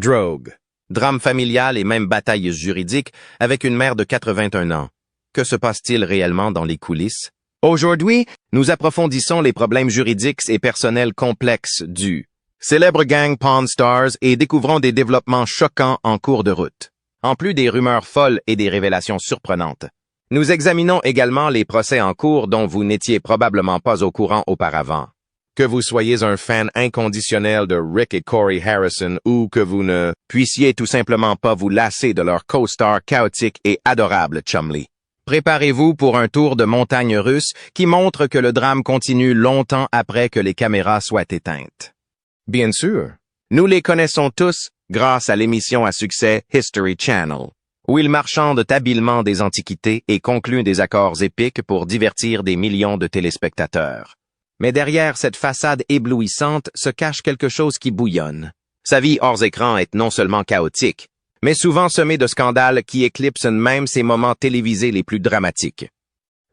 Drogue. Drame familial et même bataille juridique avec une mère de 81 ans. Que se passe-t-il réellement dans les coulisses? Aujourd'hui, nous approfondissons les problèmes juridiques et personnels complexes du célèbre gang Pawn Stars et découvrons des développements choquants en cours de route. En plus des rumeurs folles et des révélations surprenantes. Nous examinons également les procès en cours dont vous n'étiez probablement pas au courant auparavant. Que vous soyez un fan inconditionnel de Rick et Corey Harrison ou que vous ne puissiez tout simplement pas vous lasser de leur co-star chaotique et adorable Chumlee. Préparez-vous pour un tour de montagne russe qui montre que le drame continue longtemps après que les caméras soient éteintes. Bien sûr, nous les connaissons tous grâce à l'émission à succès History Channel, où ils marchandent habilement des antiquités et concluent des accords épiques pour divertir des millions de téléspectateurs. Mais derrière cette façade éblouissante se cache quelque chose qui bouillonne. Sa vie hors écran est non seulement chaotique, mais souvent semée de scandales qui éclipsent même ses moments télévisés les plus dramatiques.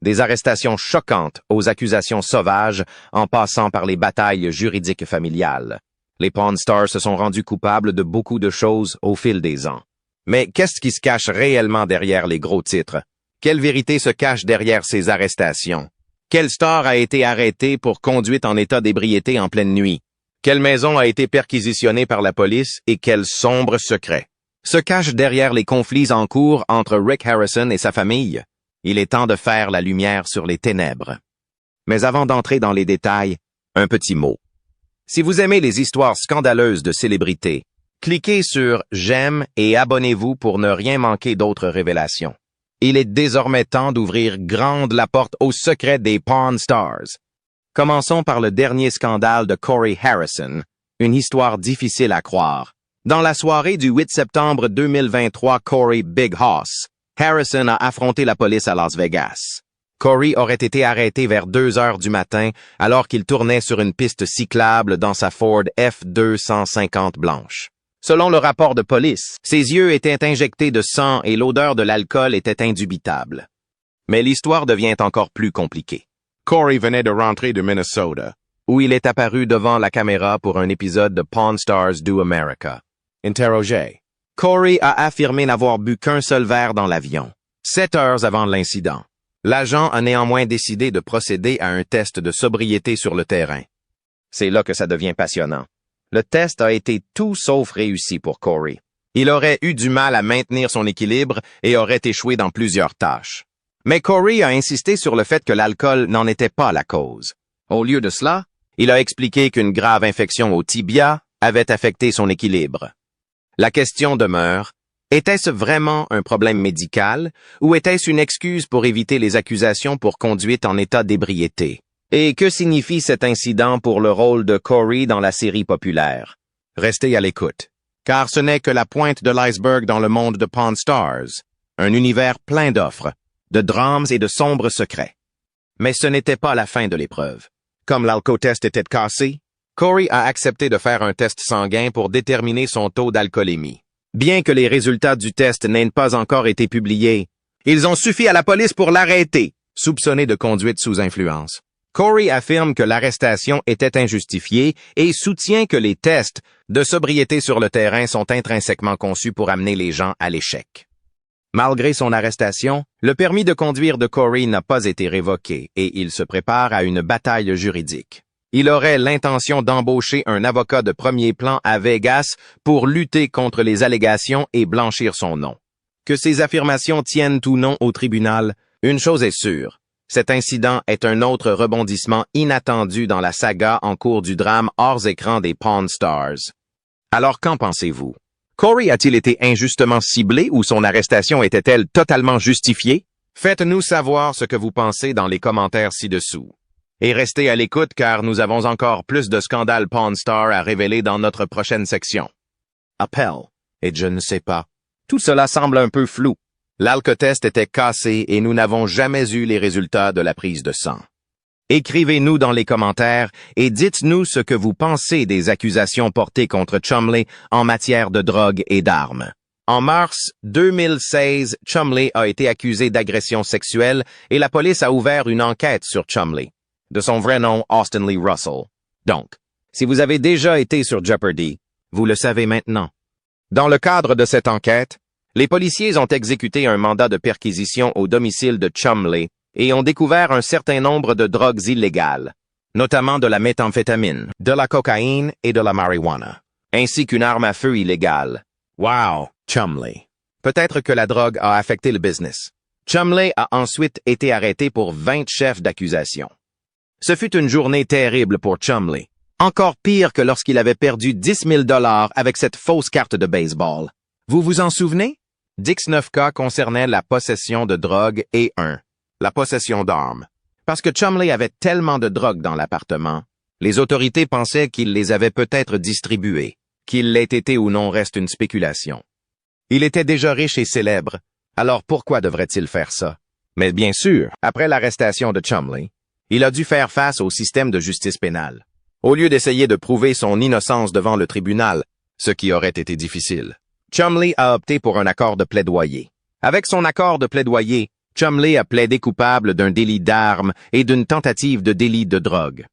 Des arrestations choquantes aux accusations sauvages en passant par les batailles juridiques familiales. Les Pawn Stars se sont rendus coupables de beaucoup de choses au fil des ans. Mais qu'est-ce qui se cache réellement derrière les gros titres? Quelle vérité se cache derrière ces arrestations? Quelle star a été arrêtée pour conduite en état d'ébriété en pleine nuit? Quelle maison a été perquisitionnée par la police et quel sombre secret se cache derrière les conflits en cours entre Rick Harrison et sa famille? Il est temps de faire la lumière sur les ténèbres. Mais avant d'entrer dans les détails, un petit mot. Si vous aimez les histoires scandaleuses de célébrités, cliquez sur « J'aime » et abonnez-vous pour ne rien manquer d'autres révélations. Il est désormais temps d'ouvrir grande la porte au secret des Pawn Stars. Commençons par le dernier scandale de Corey Harrison, une histoire difficile à croire. Dans la soirée du 8 septembre 2023, Corey Big Hoss Harrison a affronté la police à Las Vegas. Corey aurait été arrêté vers 2 heures du matin alors qu'il tournait sur une piste cyclable dans sa Ford F-250 blanche. Selon le rapport de police, ses yeux étaient injectés de sang et l'odeur de l'alcool était indubitable. Mais l'histoire devient encore plus compliquée. Corey venait de rentrer de Minnesota, où il est apparu devant la caméra pour un épisode de Pawn Stars Do America. Interrogé. Corey a affirmé n'avoir bu qu'un seul verre dans l'avion, 7 heures avant l'incident. L'agent a néanmoins décidé de procéder à un test de sobriété sur le terrain. C'est là que ça devient passionnant. Le test a été tout sauf réussi pour Corey. Il aurait eu du mal à maintenir son équilibre et aurait échoué dans plusieurs tâches. Mais Corey a insisté sur le fait que l'alcool n'en était pas la cause. Au lieu de cela, il a expliqué qu'une grave infection au tibia avait affecté son équilibre. La question demeure, était-ce vraiment un problème médical ou était-ce une excuse pour éviter les accusations pour conduite en état d'ébriété? Et que signifie cet incident pour le rôle de Corey dans la série populaire? Restez à l'écoute, car ce n'est que la pointe de l'iceberg dans le monde de Pawn Stars, un univers plein d'offres, de drames et de sombres secrets. Mais ce n'était pas la fin de l'épreuve. Comme l'alcotest était cassé, Corey a accepté de faire un test sanguin pour déterminer son taux d'alcoolémie. Bien que les résultats du test n'aient pas encore été publiés, ils ont suffi à la police pour l'arrêter, soupçonné de conduite sous influence. Corey affirme que l'arrestation était injustifiée et soutient que les tests de sobriété sur le terrain sont intrinsèquement conçus pour amener les gens à l'échec. Malgré son arrestation, le permis de conduire de Corey n'a pas été révoqué et il se prépare à une bataille juridique. Il aurait l'intention d'embaucher un avocat de premier plan à Vegas pour lutter contre les allégations et blanchir son nom. Que ces affirmations tiennent ou non au tribunal, une chose est sûre. Cet incident est un autre rebondissement inattendu dans la saga en cours du drame hors écran des Pawn Stars. Alors qu'en pensez-vous? Corey a-t-il été injustement ciblé ou son arrestation était-elle totalement justifiée? Faites-nous savoir ce que vous pensez dans les commentaires ci-dessous. Et restez à l'écoute car nous avons encore plus de scandales Pawn Star à révéler dans notre prochaine section. Appel. Et je ne sais pas. Tout cela semble un peu flou. L'alcotest était cassé et nous n'avons jamais eu les résultats de la prise de sang. Écrivez-nous dans les commentaires et dites-nous ce que vous pensez des accusations portées contre Chumlee en matière de drogue et d'armes. En mars 2016, Chumlee a été accusé d'agression sexuelle et la police a ouvert une enquête sur Chumlee, de son vrai nom Austin Lee Russell. Donc, si vous avez déjà été sur Jeopardy, vous le savez maintenant. Dans le cadre de cette enquête, les policiers ont exécuté un mandat de perquisition au domicile de Chumley et ont découvert un certain nombre de drogues illégales, notamment de la méthamphétamine, de la cocaïne et de la marijuana, ainsi qu'une arme à feu illégale. Wow, Chumley. Peut-être que la drogue a affecté le business. Chumley a ensuite été arrêté pour 20 chefs d'accusation. Ce fut une journée terrible pour Chumley. Encore pire que lorsqu'il avait perdu 10 000 $ avec cette fausse carte de baseball. Vous vous en souvenez? 19 cas concernaient la possession de drogue et la possession d'armes. Parce que Chumley avait tellement de drogue dans l'appartement, les autorités pensaient qu'il les avait peut-être distribuées. Qu'il l'ait été ou non reste une spéculation. Il était déjà riche et célèbre, alors pourquoi devrait-il faire ça? Mais bien sûr, après l'arrestation de Chumley, il a dû faire face au système de justice pénale. Au lieu d'essayer de prouver son innocence devant le tribunal, ce qui aurait été difficile, Chumley a opté pour un accord de plaidoyer. Avec son accord de plaidoyer, Chumley a plaidé coupable d'un délit d'armes et d'une tentative de délit de drogue.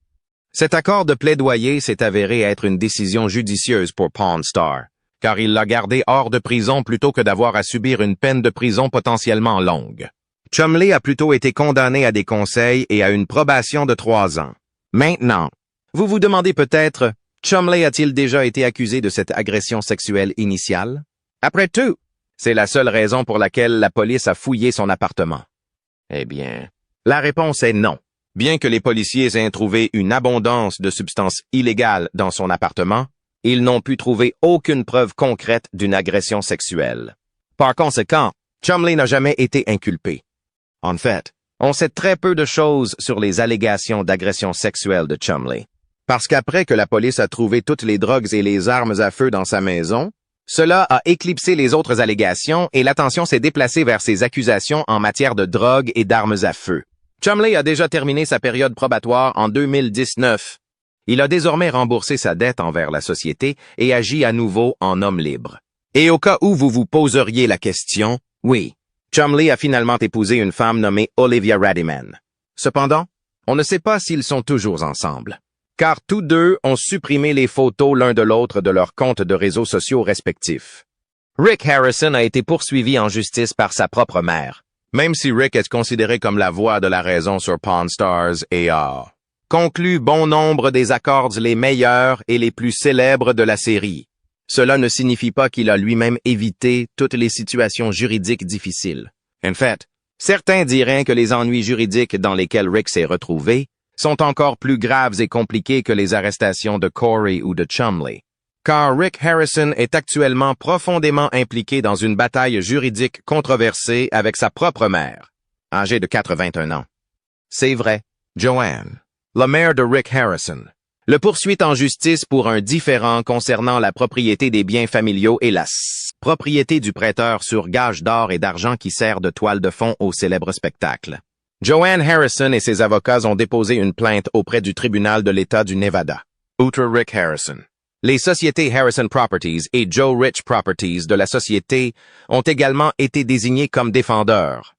Cet accord de plaidoyer s'est avéré être une décision judicieuse pour Pawn Star, car il l'a gardé hors de prison plutôt que d'avoir à subir une peine de prison potentiellement longue. Chumley a plutôt été condamné à des conseils et à une probation de 3 ans. Maintenant, vous vous demandez peut-être, Chumley a-t-il déjà été accusé de cette agression sexuelle initiale? Après tout, c'est la seule raison pour laquelle la police a fouillé son appartement. Eh bien, la réponse est non. Bien que les policiers aient trouvé une abondance de substances illégales dans son appartement, ils n'ont pu trouver aucune preuve concrète d'une agression sexuelle. Par conséquent, Chumley n'a jamais été inculpé. En fait, on sait très peu de choses sur les allégations d'agression sexuelle de Chumley. Parce qu'après que la police a trouvé toutes les drogues et les armes à feu dans sa maison, cela a éclipsé les autres allégations et l'attention s'est déplacée vers ses accusations en matière de drogue et d'armes à feu. Chumley a déjà terminé sa période probatoire en 2019. Il a désormais remboursé sa dette envers la société et agit à nouveau en homme libre. Et au cas où vous vous poseriez la question, oui, Chumley a finalement épousé une femme nommée Olivia Radiman. Cependant, on ne sait pas s'ils sont toujours ensemble, car tous deux ont supprimé les photos l'un de l'autre de leurs comptes de réseaux sociaux respectifs. Rick Harrison a été poursuivi en justice par sa propre mère, même si Rick est considéré comme la voix de la raison sur Pawn Stars et a conclu bon nombre des accords les meilleurs et les plus célèbres de la série. Cela ne signifie pas qu'il a lui-même évité toutes les situations juridiques difficiles. En fait, certains diraient que les ennuis juridiques dans lesquels Rick s'est retrouvé sont encore plus graves et compliqués que les arrestations de Corey ou de Chumley. Car Rick Harrison est actuellement profondément impliqué dans une bataille juridique controversée avec sa propre mère, âgée de 81 ans. C'est vrai, Joanne, la mère de Rick Harrison, le poursuit en justice pour un différend concernant la propriété des biens familiaux et la propriété du prêteur sur gage d'or et d'argent qui sert de toile de fond au célèbre spectacle. Joanne Harrison et ses avocats ont déposé une plainte auprès du tribunal de l'État du Nevada. Outre Rick Harrison, les sociétés Harrison Properties et Joe Rich Properties de la société ont également été désignées comme défendeurs.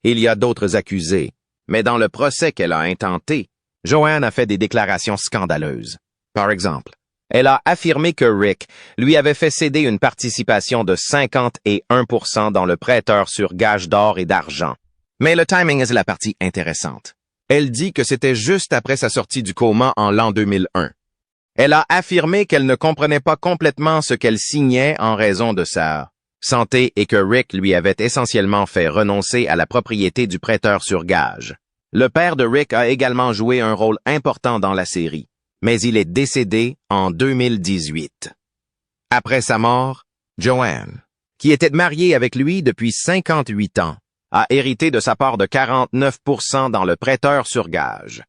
Il y a d'autres accusés, mais dans le procès qu'elle a intenté, Joanne a fait des déclarations scandaleuses. Par exemple, elle a affirmé que Rick lui avait fait céder une participation de 51% dans le prêteur sur gage d'or et d'argent. Mais le timing est la partie intéressante. Elle dit que c'était juste après sa sortie du coma en l'an 2001. Elle a affirmé qu'elle ne comprenait pas complètement ce qu'elle signait en raison de sa santé et que Rick lui avait essentiellement fait renoncer à la propriété du prêteur sur gage. Le père de Rick a également joué un rôle important dans la série, mais il est décédé en 2018. Après sa mort, Joanne, qui était mariée avec lui depuis 58 ans, a hérité de sa part de 49% dans le prêteur sur gage.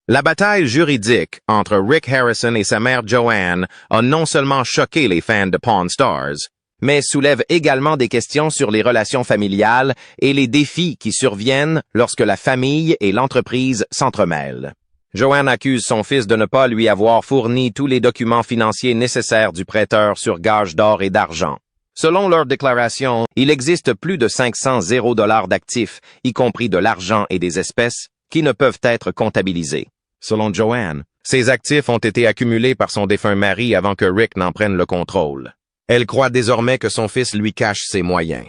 La bataille juridique entre Rick Harrison et sa mère Joanne a non seulement choqué les fans de Pawn Stars, mais soulève également des questions sur les relations familiales et les défis qui surviennent lorsque la famille et l'entreprise s'entremêlent. Joanne accuse son fils de ne pas lui avoir fourni tous les documents financiers nécessaires du prêteur sur gage d'or et d'argent. Selon leur déclaration, il existe plus de 500 $0 d'actifs, y compris de l'argent et des espèces, qui ne peuvent être comptabilisés. Selon Joanne, ces actifs ont été accumulés par son défunt mari avant que Rick n'en prenne le contrôle. Elle croit désormais que son fils lui cache ses moyens.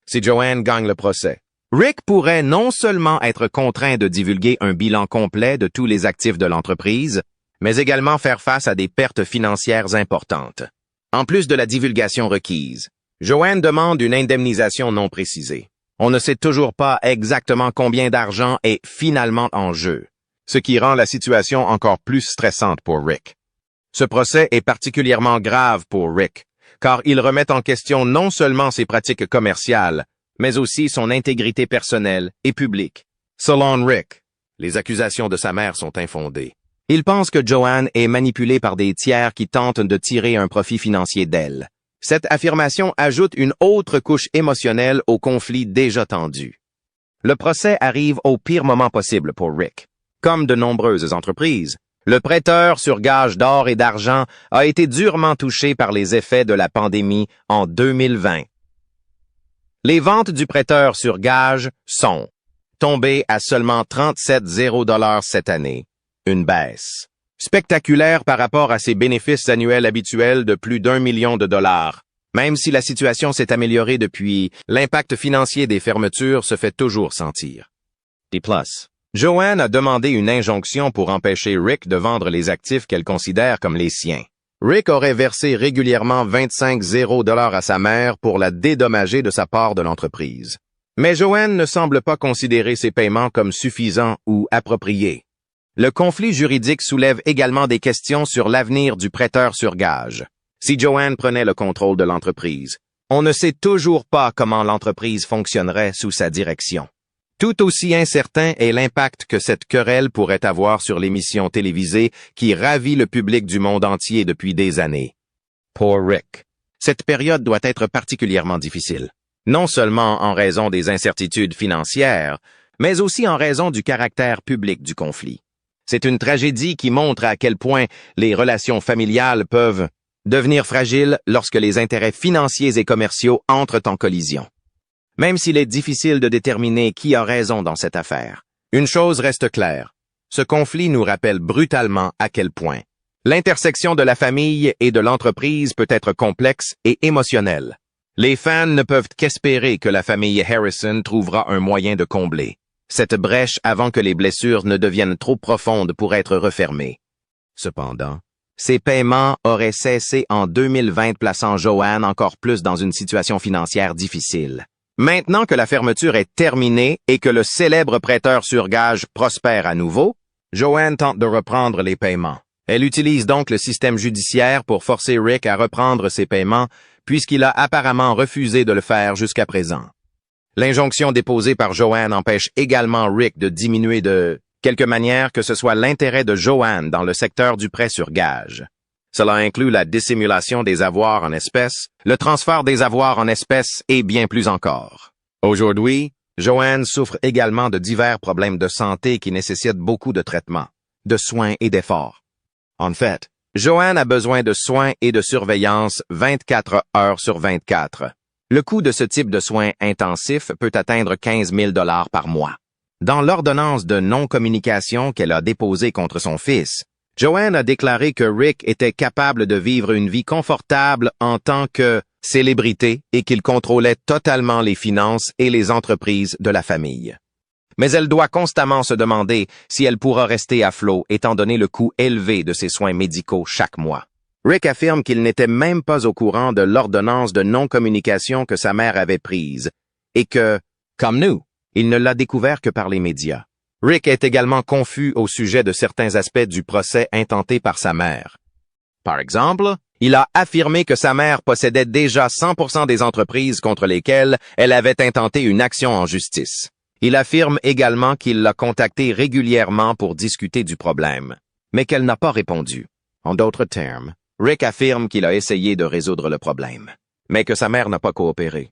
Si Joanne gagne le procès, Rick pourrait non seulement être contraint de divulguer un bilan complet de tous les actifs de l'entreprise, mais également faire face à des pertes financières importantes. En plus de la divulgation requise, Joanne demande une indemnisation non précisée. On ne sait toujours pas exactement combien d'argent est finalement en jeu, ce qui rend la situation encore plus stressante pour Rick. Ce procès est particulièrement grave pour Rick, car il remet en question non seulement ses pratiques commerciales, mais aussi son intégrité personnelle et publique. Selon Rick, les accusations de sa mère sont infondées. Il pense que Joanne est manipulée par des tiers qui tentent de tirer un profit financier d'elle. Cette affirmation ajoute une autre couche émotionnelle au conflit déjà tendu. Le procès arrive au pire moment possible pour Rick. Comme de nombreuses entreprises, le prêteur sur gage d'or et d'argent a été durement touché par les effets de la pandémie en 2020. Les ventes du prêteur sur gage sont tombées à seulement 37,0 $ cette année, une baisse spectaculaire par rapport à ses bénéfices annuels habituels de plus d'1 million de dollars. Même si la situation s'est améliorée depuis, l'impact financier des fermetures se fait toujours sentir. D+. Joanne a demandé une injonction pour empêcher Rick de vendre les actifs qu'elle considère comme les siens. Rick aurait versé régulièrement 25,0 $ à sa mère pour la dédommager de sa part de l'entreprise. Mais Joanne ne semble pas considérer ces paiements comme suffisants ou appropriés. Le conflit juridique soulève également des questions sur l'avenir du prêteur sur gage. Si Joanne prenait le contrôle de l'entreprise, on ne sait toujours pas comment l'entreprise fonctionnerait sous sa direction. Tout aussi incertain est l'impact que cette querelle pourrait avoir sur l'émission télévisée qui ravit le public du monde entier depuis des années. Pour Rick, cette période doit être particulièrement difficile, non seulement en raison des incertitudes financières, mais aussi en raison du caractère public du conflit. C'est une tragédie qui montre à quel point les relations familiales peuvent devenir fragiles lorsque les intérêts financiers et commerciaux entrent en collision. Même s'il est difficile de déterminer qui a raison dans cette affaire, une chose reste claire. Ce conflit nous rappelle brutalement à quel point l'intersection de la famille et de l'entreprise peut être complexe et émotionnelle. Les fans ne peuvent qu'espérer que la famille Harrison trouvera un moyen de combler cette brèche avant que les blessures ne deviennent trop profondes pour être refermées. Cependant, ces paiements auraient cessé en 2020, plaçant Joanne encore plus dans une situation financière difficile. Maintenant que la fermeture est terminée et que le célèbre prêteur sur gage prospère à nouveau, Joanne tente de reprendre les paiements. Elle utilise donc le système judiciaire pour forcer Rick à reprendre ses paiements, puisqu'il a apparemment refusé de le faire jusqu'à présent. L'injonction déposée par Joanne empêche également Rick de diminuer de quelque manière que ce soit l'intérêt de Joanne dans le secteur du prêt sur gage. Cela inclut la dissimulation des avoirs en espèces, le transfert des avoirs en espèces et bien plus encore. Aujourd'hui, Joanne souffre également de divers problèmes de santé qui nécessitent beaucoup de traitements, de soins et d'efforts. En fait, Joanne a besoin de soins et de surveillance 24 heures sur 24. Le coût de ce type de soins intensifs peut atteindre 15 000 $ par mois. Dans l'ordonnance de non-communication qu'elle a déposée contre son fils, Joanne a déclaré que Rick était capable de vivre une vie confortable en tant que célébrité et qu'il contrôlait totalement les finances et les entreprises de la famille. Mais elle doit constamment se demander si elle pourra rester à flot étant donné le coût élevé de ses soins médicaux chaque mois. Rick affirme qu'il n'était même pas au courant de l'ordonnance de non-communication que sa mère avait prise et que, comme nous, il ne l'a découvert que par les médias. Rick est également confus au sujet de certains aspects du procès intenté par sa mère. Par exemple, il a affirmé que sa mère possédait déjà 100% des entreprises contre lesquelles elle avait intenté une action en justice. Il affirme également qu'il l'a contactée régulièrement pour discuter du problème, mais qu'elle n'a pas répondu. En d'autres termes, Rick affirme qu'il a essayé de résoudre le problème, mais que sa mère n'a pas coopéré.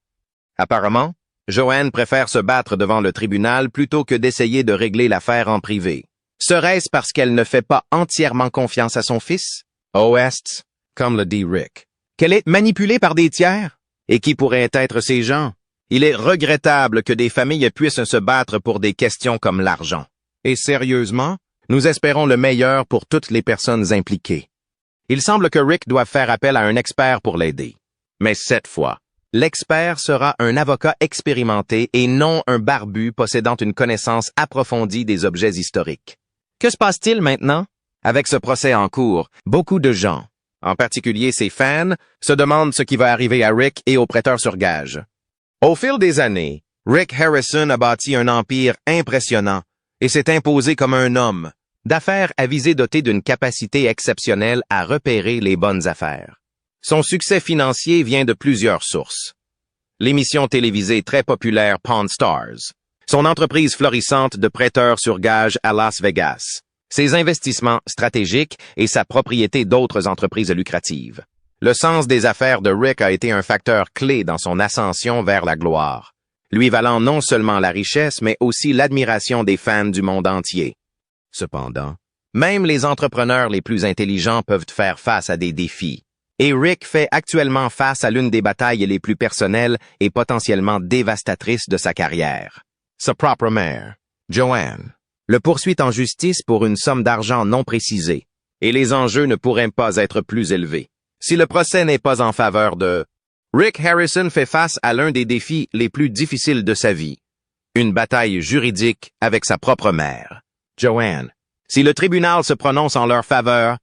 Apparemment, Joanne préfère se battre devant le tribunal plutôt que d'essayer de régler l'affaire en privé. Serait-ce parce qu'elle ne fait pas entièrement confiance à son fils? Ouest, comme le dit Rick, qu'elle est manipulée par des tiers? Et qui pourraient être ces gens? Il est regrettable que des familles puissent se battre pour des questions comme l'argent. Et sérieusement, nous espérons le meilleur pour toutes les personnes impliquées. Il semble que Rick doive faire appel à un expert pour l'aider. Mais cette fois, l'expert sera un avocat expérimenté et non un barbu possédant une connaissance approfondie des objets historiques. Que se passe-t-il maintenant? Avec ce procès en cours, beaucoup de gens, en particulier ses fans, se demandent ce qui va arriver à Rick et aux prêteurs sur gage. Au fil des années, Rick Harrison a bâti un empire impressionnant et s'est imposé comme un homme d'affaires avisé doté d'une capacité exceptionnelle à repérer les bonnes affaires. Son succès financier vient de plusieurs sources. L'émission télévisée très populaire Pawn Stars, son entreprise florissante de prêteurs sur gage à Las Vegas, ses investissements stratégiques et sa propriété d'autres entreprises lucratives. Le sens des affaires de Rick a été un facteur clé dans son ascension vers la gloire, lui valant non seulement la richesse, mais aussi l'admiration des fans du monde entier. Cependant, même les entrepreneurs les plus intelligents peuvent faire face à des défis, et Rick fait actuellement face à l'une des batailles les plus personnelles et potentiellement dévastatrices de sa carrière. Sa propre mère, Joanne, le poursuit en justice pour une somme d'argent non précisée, et les enjeux ne pourraient pas être plus élevés. Si le procès n'est pas en faveur de Rick Harrison fait face à l'un des défis les plus difficiles de sa vie, une bataille juridique avec sa propre mère, Joanne. Si le tribunal se prononce en leur faveur,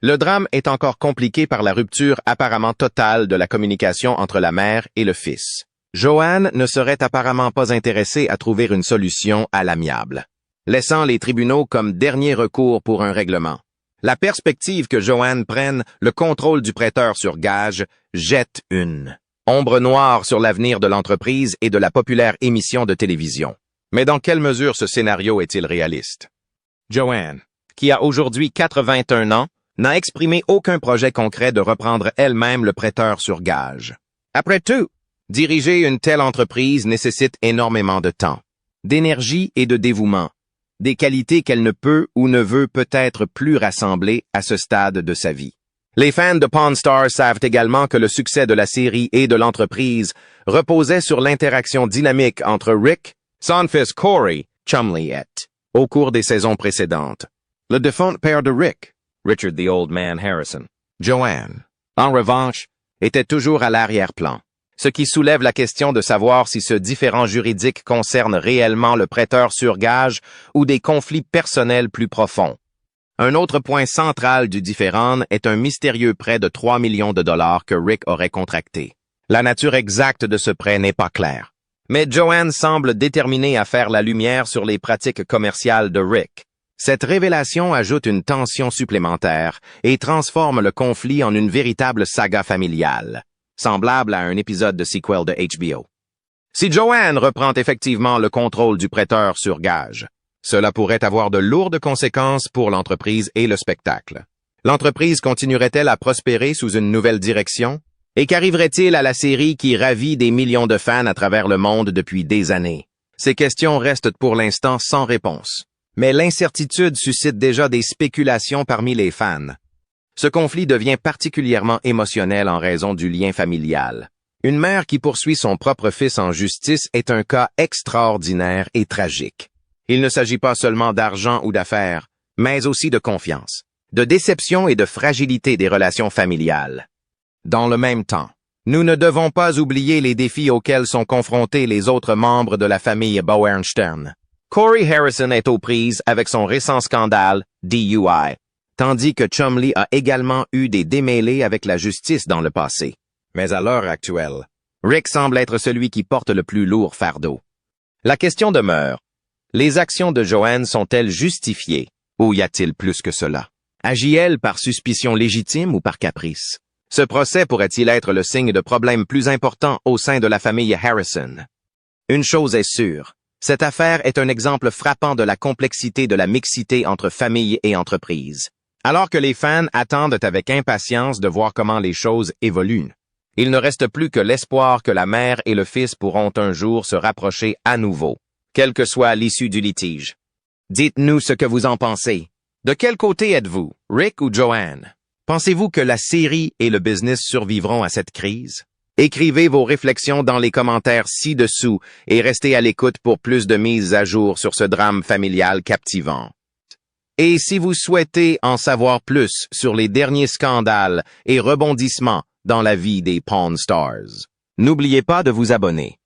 le drame est encore compliqué par la rupture apparemment totale de la communication entre la mère et le fils. Joanne ne serait apparemment pas intéressée à trouver une solution à l'amiable, laissant les tribunaux comme dernier recours pour un règlement. La perspective que Joanne prenne le contrôle du prêteur sur gage jette une ombre noire sur l'avenir de l'entreprise et de la populaire émission de télévision. Mais dans quelle mesure ce scénario est-il réaliste? Joanne, qui a aujourd'hui 81 ans, n'a exprimé aucun projet concret de reprendre elle-même le prêteur sur gage. Après tout, diriger une telle entreprise nécessite énormément de temps, d'énergie et de dévouement, des qualités qu'elle ne peut ou ne veut peut-être plus rassembler à ce stade de sa vie. Les fans de Pawn Stars savent également que le succès de la série et de l'entreprise reposait sur l'interaction dynamique entre Rick, son fils Corey, Chumley et, au cours des saisons précédentes, le défunt père de Rick, Richard the Old Man Harrison. Joanne, en revanche, était toujours à l'arrière-plan, ce qui soulève la question de savoir si ce différend juridique concerne réellement le prêteur sur gage ou des conflits personnels plus profonds. Un autre point central du différend est un mystérieux prêt de 3 millions de dollars que Rick aurait contracté. La nature exacte de ce prêt n'est pas claire, mais Joanne semble déterminée à faire la lumière sur les pratiques commerciales de Rick. Cette révélation ajoute une tension supplémentaire et transforme le conflit en une véritable saga familiale, semblable à un épisode de sequel de HBO. Si Joanne reprend effectivement le contrôle du prêteur sur gage, cela pourrait avoir de lourdes conséquences pour l'entreprise et le spectacle. L'entreprise continuerait-elle à prospérer sous une nouvelle direction? Et qu'arriverait-il à la série qui ravit des millions de fans à travers le monde depuis des années? Ces questions restent pour l'instant sans réponse. Mais l'incertitude suscite déjà des spéculations parmi les fans. Ce conflit devient particulièrement émotionnel en raison du lien familial. Une mère qui poursuit son propre fils en justice est un cas extraordinaire et tragique. Il ne s'agit pas seulement d'argent ou d'affaires, mais aussi de confiance, de déception et de fragilité des relations familiales. Dans le même temps, nous ne devons pas oublier les défis auxquels sont confrontés les autres membres de la famille Bauernstern. Corey Harrison est aux prises avec son récent scandale DUI, tandis que Chumley a également eu des démêlés avec la justice dans le passé. Mais à l'heure actuelle, Rick semble être celui qui porte le plus lourd fardeau. La question demeure, les actions de Joanne sont-elles justifiées, ou y a-t-il plus que cela? Agit-elle par suspicion légitime ou par caprice? Ce procès pourrait-il être le signe de problèmes plus importants au sein de la famille Harrison? Une chose est sûre, cette affaire est un exemple frappant de la complexité de la mixité entre famille et entreprise. Alors que les fans attendent avec impatience de voir comment les choses évoluent, il ne reste plus que l'espoir que la mère et le fils pourront un jour se rapprocher à nouveau, quelle que soit l'issue du litige. Dites-nous ce que vous en pensez. De quel côté êtes-vous, Rick ou Joanne? Pensez-vous que la série et le business survivront à cette crise? Écrivez vos réflexions dans les commentaires ci-dessous et restez à l'écoute pour plus de mises à jour sur ce drame familial captivant. Et si vous souhaitez en savoir plus sur les derniers scandales et rebondissements dans la vie des Pawn Stars. N'oubliez pas de vous abonner.